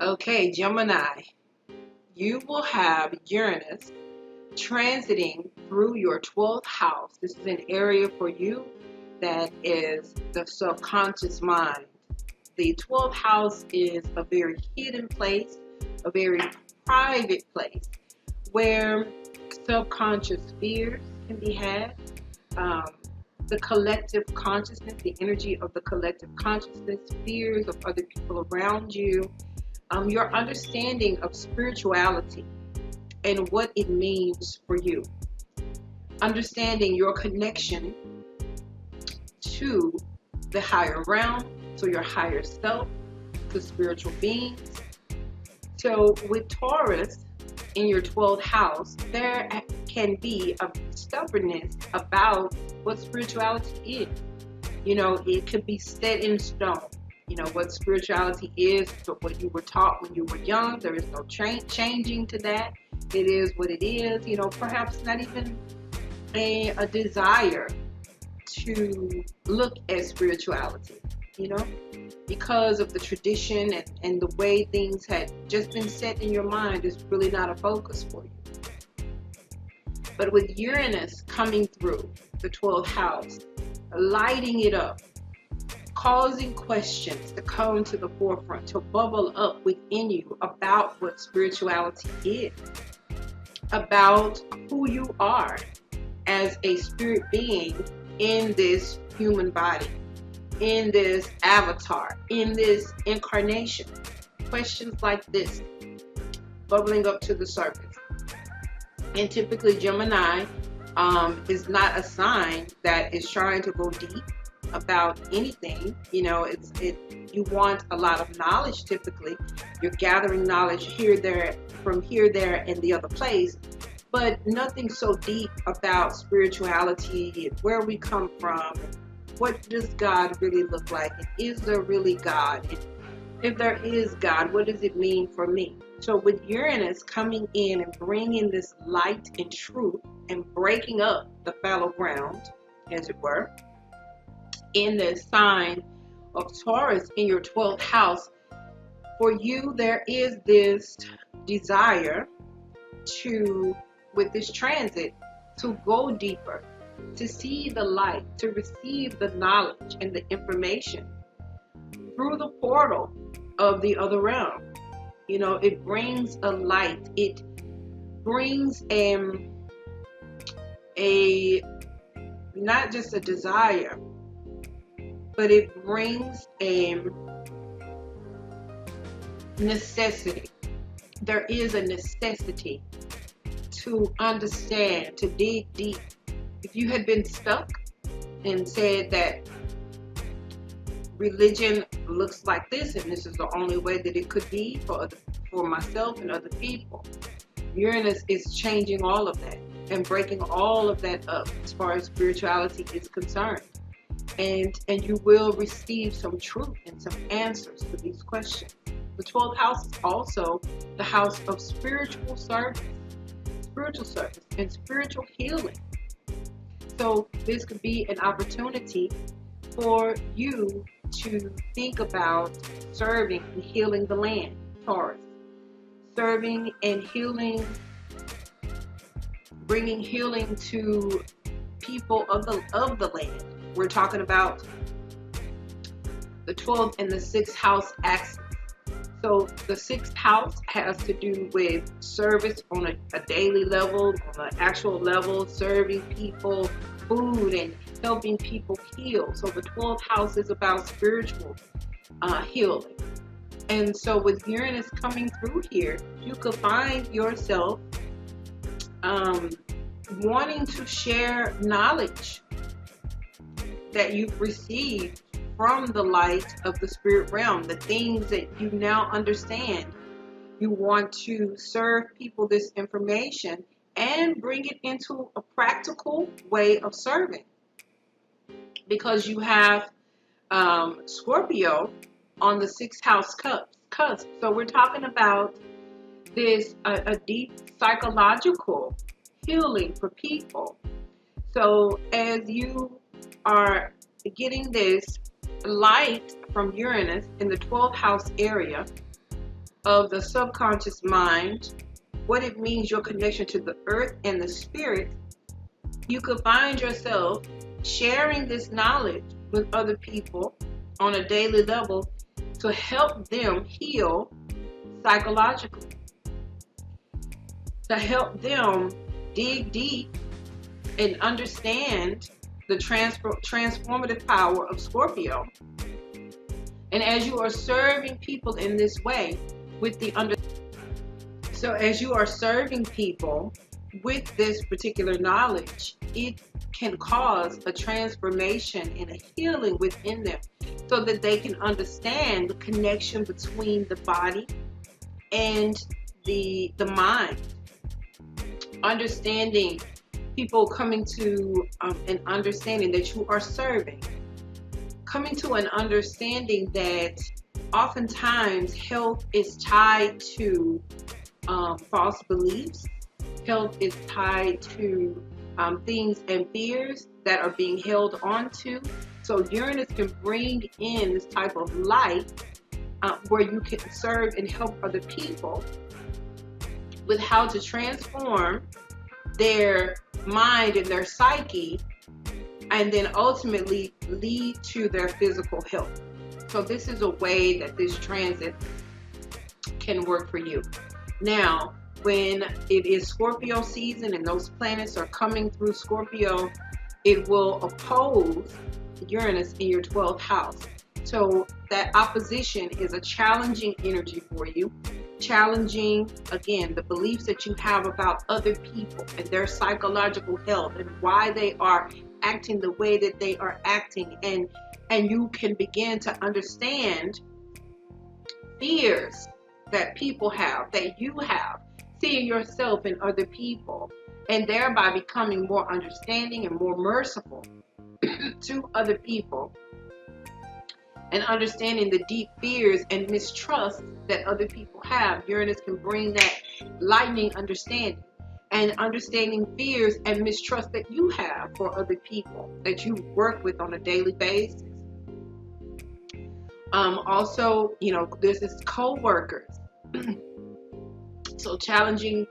Okay, Gemini, you will have Uranus transiting through your 12th house. This is an area for you that is the subconscious mind. The 12th house is a very hidden place, a very private place where subconscious fears can be had. The collective consciousness, the energy of the collective consciousness, fears of other people around you, your understanding of spirituality and what it means for you. Understanding your connection to the higher realm, to your higher self, to spiritual beings. So with Taurus in your 12th house, there can be a stubbornness about what spirituality is. You know, it could be set in stone. You know, what spirituality is, but what you were taught when you were young, there is no changing to that. It is what it is. You know, perhaps not even a desire to look at spirituality, you know, because of the tradition and the way things had just been set in your mind is really not a focus for you. But with Uranus coming through the 12th house, lighting it up, causing questions to come to the forefront, to bubble up within you about what spirituality is, about who you are as a spirit being in this human body, in this avatar, in this incarnation. Questions like this bubbling up to the surface. And typically Gemini is not a sign that is trying to go deep about anything. You know, you want a lot of knowledge. Typically you're gathering knowledge here, there, from here, there, and the other place, but nothing so deep about spirituality and where we come from. What does God really look like? And is there really God? And if there is God, what does it mean for me? So with Uranus coming in and bringing this light and truth and breaking up the fallow ground, as it were, in the sign of Taurus in your 12th house, for you there is this desire to, with this transit, to go deeper, to see the light, to receive the knowledge and the information through the portal of the other realm. You know, it brings a light, it brings a not just a desire, but it brings a necessity. There is a necessity to understand, to dig deep. If you had been stuck and said that religion looks like this and this is the only way that it could be for myself and other people, Uranus is changing all of that and breaking all of that up as far as spirituality is concerned. And you will receive some truth and some answers to these questions. The 12th house is also the house of spiritual service and spiritual healing. So this could be an opportunity for you to think about serving and healing the land, Taurus. Serving and healing, bringing healing to people of the land. We're talking about the 12th and the 6th house axis. So the 6th house has to do with service on a daily level, on an actual level, serving people food and helping people heal. So the 12th house is about spiritual healing. And so with Uranus coming through here, you could find yourself wanting to share knowledge that you've received from the light of the spirit realm, the things that you now understand. You want to serve people this information and bring it into a practical way of serving, because you have Scorpio on the 6th house cusp. So we're talking about this a deep psychological healing for people. So as you are getting this light from Uranus in the 12th house area, of the subconscious mind, what it means, your connection to the earth and the spirit, you could find yourself sharing this knowledge with other people on a daily level to help them heal psychologically, to help them dig deep and understand the transformative power of Scorpio. And as you are serving people in this way with as you are serving people with this particular knowledge, it can cause a transformation and a healing within them so that they can understand the connection between the body and the mind. Understanding, people coming to an understanding that you are serving, coming to an understanding that oftentimes health is tied to false beliefs. Health is tied to things and fears that are being held onto. So Uranus can bring in this type of light where you can serve and help other people with how to transform their mind and their psyche, and then ultimately lead to their physical health. So this is a way that this transit can work for you. Now, when it is Scorpio season and those planets are coming through Scorpio, it will oppose Uranus in your 12th house. So that opposition is a challenging energy for you. Challenging, again, the beliefs that you have about other people and their psychological health and why they are acting the way that they are acting. And you can begin to understand fears that people have, that you have, seeing yourself in other people, and thereby becoming more understanding and more merciful to other people, and understanding the deep fears and mistrust that other people have. Uranus can bring that lightning understanding, and understanding fears and mistrust that you have for other people that you work with on a daily basis. Also, this is co-workers. So challenging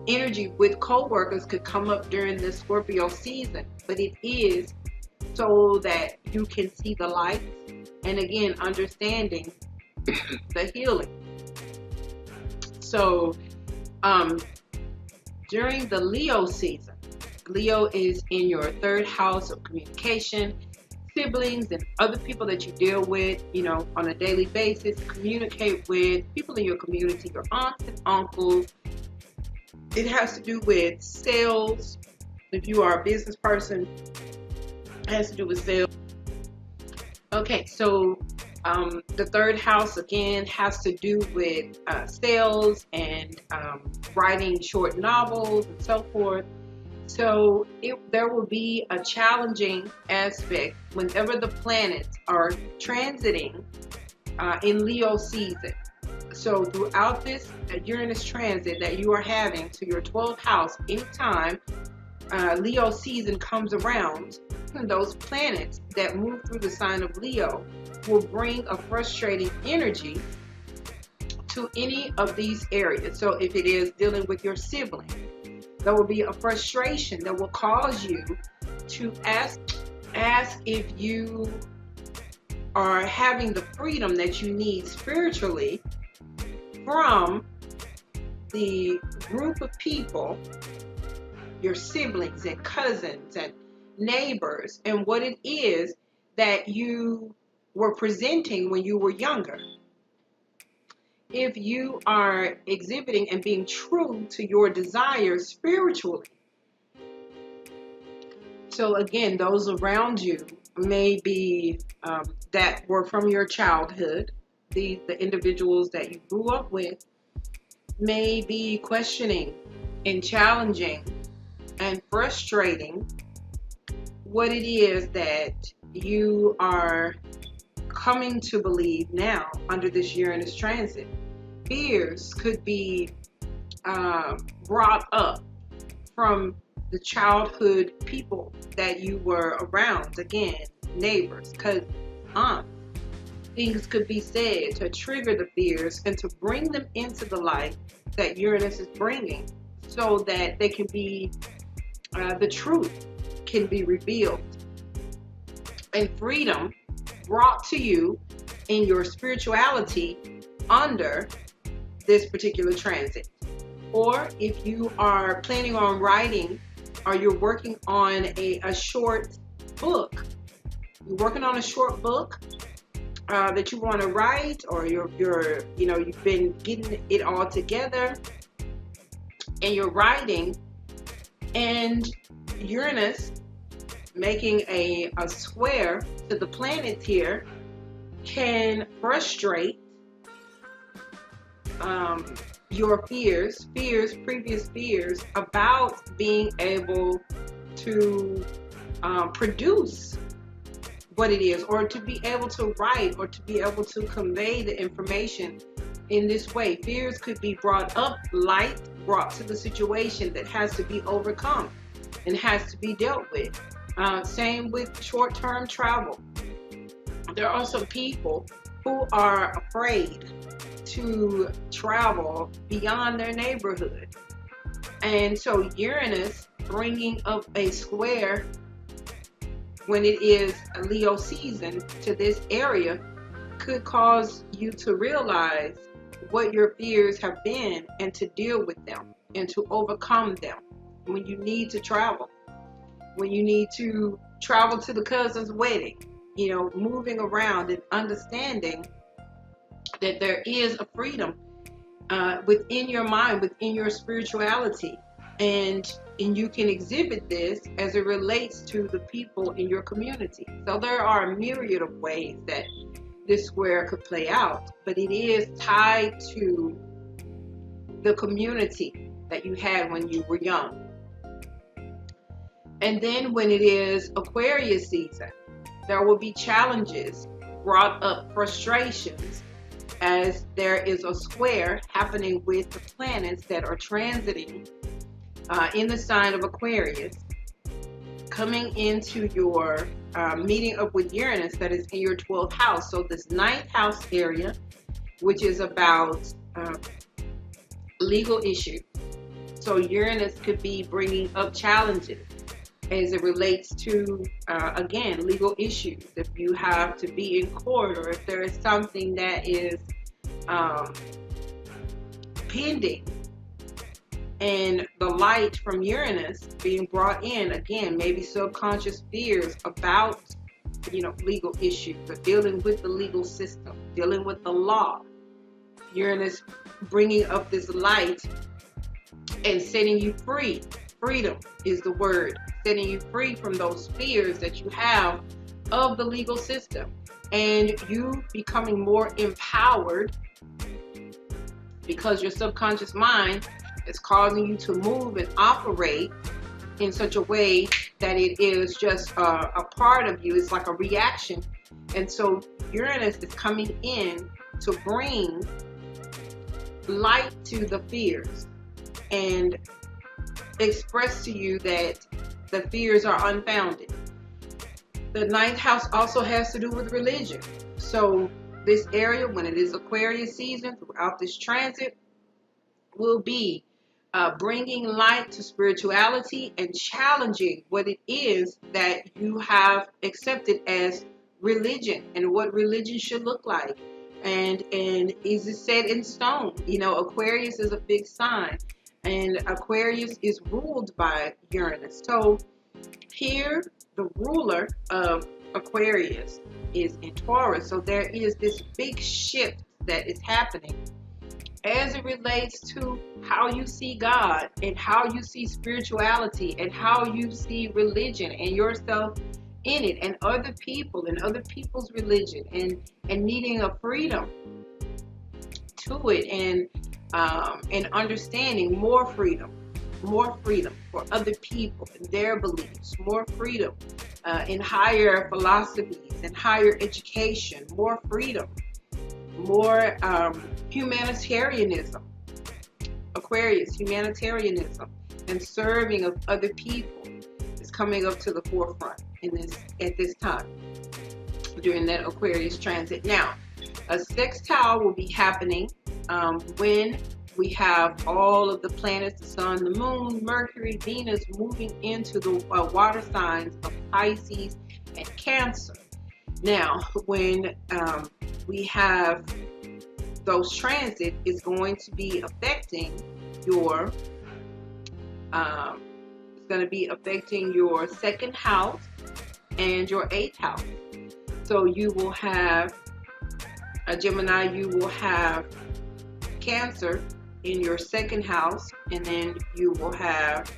energy with co-workers could come up during the Scorpio season, but it is so that you can see the light, and again, understanding the healing. So during the Leo season, Leo is in your 3rd house of communication, siblings and other people that you deal with, on a daily basis. Communicate with people in your community, your aunts and uncles. It has to do with sales. If you are a business person, it has to do with sales. Okay, so the 3rd house again has to do with sales and writing short novels and so forth. So there will be a challenging aspect whenever the planets are transiting in Leo season. So throughout this Uranus transit that you are having to your 12th house, anytime Leo season comes around, those planets that move through the sign of Leo will bring a frustrating energy to any of these areas. So if it is dealing with your sibling, there will be a frustration that will cause you to ask if you are having the freedom that you need spiritually from the group of people, your siblings and cousins and neighbors, and what it is that you were presenting when you were younger. If you are exhibiting and being true to your desires spiritually. So again, those around you may be that were from your childhood. The individuals that you grew up with may be questioning and challenging and frustrating what it is that you are coming to believe now under this Uranus transit. Fears could be brought up from the childhood people that you were around. Again, neighbors, cousins, aunts. things could be said to trigger the fears and to bring them into the light that Uranus is bringing, so that they can be, the truth can be revealed and freedom brought to you in your spirituality under this particular transit. Or if you are planning on writing, or you're working on a short book, you've that you want to write, or you've been getting it all together and you're writing, and Uranus making a square to the planets here can frustrate your previous fears about being able to produce what it is, or to be able to write, or to be able to convey the information in this way. Fears could be brought up, light brought to the situation that has to be overcome and has to be dealt with. Same with short-term travel. There are some people who are afraid to travel beyond their neighborhood. And so Uranus bringing up a square when it is a Leo season to this area could cause you to realize what your fears have been and to deal with them and to overcome them when you need to travel. When you need to travel to the cousin's wedding, moving around and understanding that there is a freedom within your mind, within your spirituality, and you can exhibit this as it relates to the people in your community. So there are a myriad of ways that this square could play out, but it is tied to the community that you had when you were young. And then when it is Aquarius season, there will be challenges brought up, frustrations, as there is a square happening with the planets that are transiting in the sign of Aquarius, coming into your meeting up with Uranus that is in your 12th house. So this 9th house area, which is about legal issues. So Uranus could be bringing up challenges as it relates to, again, legal issues. If you have to be in court, or if there is something that is pending, and the light from Uranus being brought in, again, maybe subconscious fears about, legal issues, or dealing with the legal system, dealing with the law. Uranus bringing up this light and setting you free. Freedom is the word. Setting you free from those fears that you have of the legal system, and you becoming more empowered because your subconscious mind is causing you to move and operate in such a way that it is just a part of you. It's like a reaction. And so Uranus is coming in to bring light to the fears and express to you that the fears are unfounded. The 9th house also has to do with religion. So this area, when it is Aquarius season, throughout this transit, will be bringing light to spirituality and challenging what it is that you have accepted as religion and what religion should look like. And is it set in stone? Aquarius is a big sign, and Aquarius is ruled by Uranus. So here, the ruler of Aquarius is in Taurus. So there is this big shift that is happening as it relates to how you see God and how you see spirituality and how you see religion and yourself in it, and other people and other people's religion, and needing a freedom to it, and understanding more freedom for other people and their beliefs, more freedom in higher philosophies and higher education, more freedom, more humanitarianism. Aquarius, humanitarianism and serving of other people is coming up to the forefront at this time during that Aquarius transit. Now, A sextile will be happening when we have all of the planets, the sun, the moon, Mercury, Venus moving into the water signs of Pisces and Cancer. Now, when we have those transits, it's going to be affecting your second house and your 8th house. So you will have a Gemini, you will have Cancer in your second house, and then you will have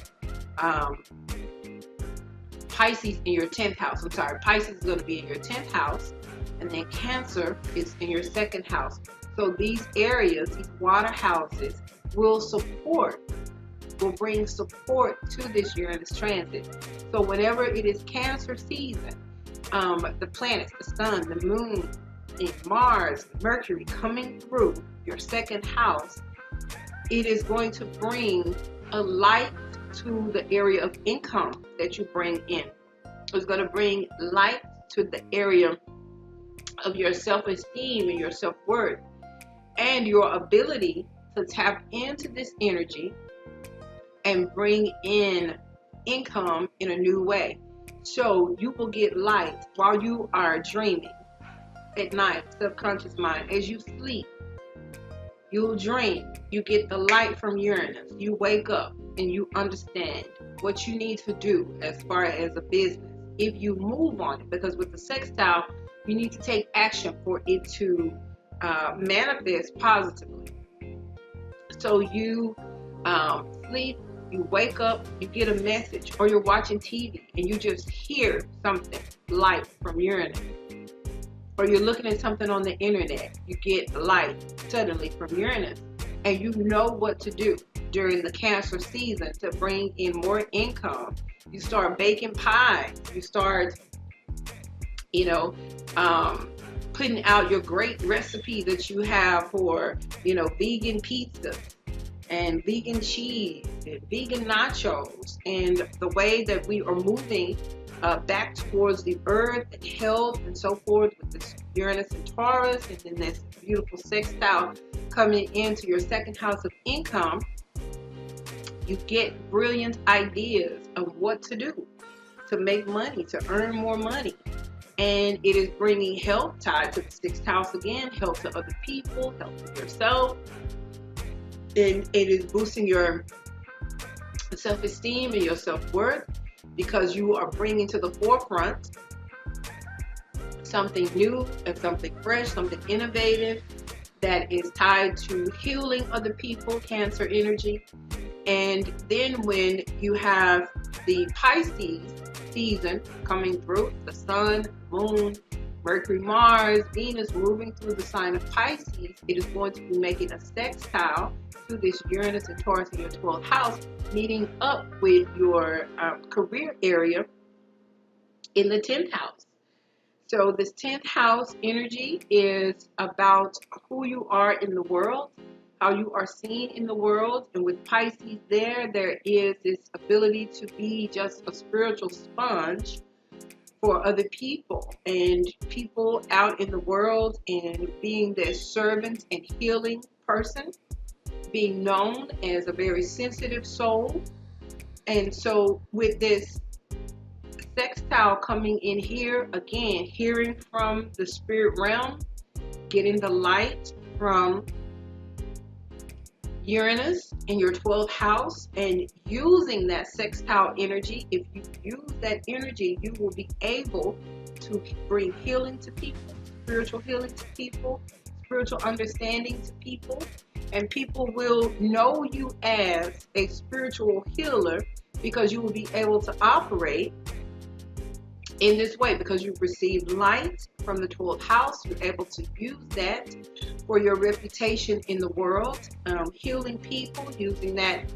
Pisces in your 10th house. I'm sorry, Pisces is going to be in your 10th house, and then Cancer is in your second house. So these areas, these water houses, will bring support to this Uranus transit. So whenever it is Cancer season, the planets, the sun, the moon, and Mars, Mercury coming through your second house, it is going to bring a light to the area of income that you bring in. It's going to bring light to the area of your self-esteem and your self-worth, and your ability to tap into this energy and bring in income in a new way. So you will get light while you are dreaming at night, subconscious mind. As you sleep, you'll dream. You get the light from Uranus. You wake up and you understand what you need to do as far as a business. If you move on it, because with the sextile, you need to take action for it to manifest positively. So you sleep, you wake up, you get a message, or you're watching TV and you just hear something, light from Uranus. Or you're looking at something on the internet, you get light suddenly from Uranus, and you know what to do during the Cancer season to bring in more income. You start baking pies, you start, putting out your great recipe that you have for, vegan pizza and vegan cheese and vegan nachos, and the way that we are moving back towards the earth and health and so forth with this Uranus and Taurus, and then this beautiful sextile coming into your second house of income. You get brilliant ideas of what to do to make money, to earn more money. And it is bringing health tied to the 6th house again, health to other people, health to yourself. And it is boosting your self-esteem and your self-worth, because you are bringing to the forefront something new and something fresh, something innovative that is tied to healing other people, Cancer energy. And then when you have the Pisces season coming through, the sun, moon, Mercury, Mars, Venus moving through the sign of Pisces, it is going to be making a sextile to this Uranus and Taurus in your 12th house, meeting up with your career area in the 10th house. So this 10th house energy is about who you are in the world, how you are seen in the world. And with Pisces there is this ability to be just a spiritual sponge for other people and people out in the world, and being their servant and healing person, being known as a very sensitive soul. And so with this sextile coming in here, again, hearing from the spirit realm, getting the light from Uranus in your 12th house, and using that sextile energy. If you use that energy, you will be able to bring healing to people, spiritual healing to people, spiritual understanding to people, and people will know you as a spiritual healer because you will be able to operate in this way, because you've received light from the 12th house. You're able to use that for your reputation in the world, healing people, using that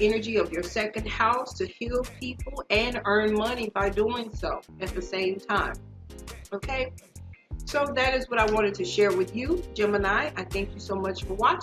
energy of your second house to heal people and earn money by doing so at the same time. Okay, so that is what I wanted to share with you, Gemini. I thank you so much for watching.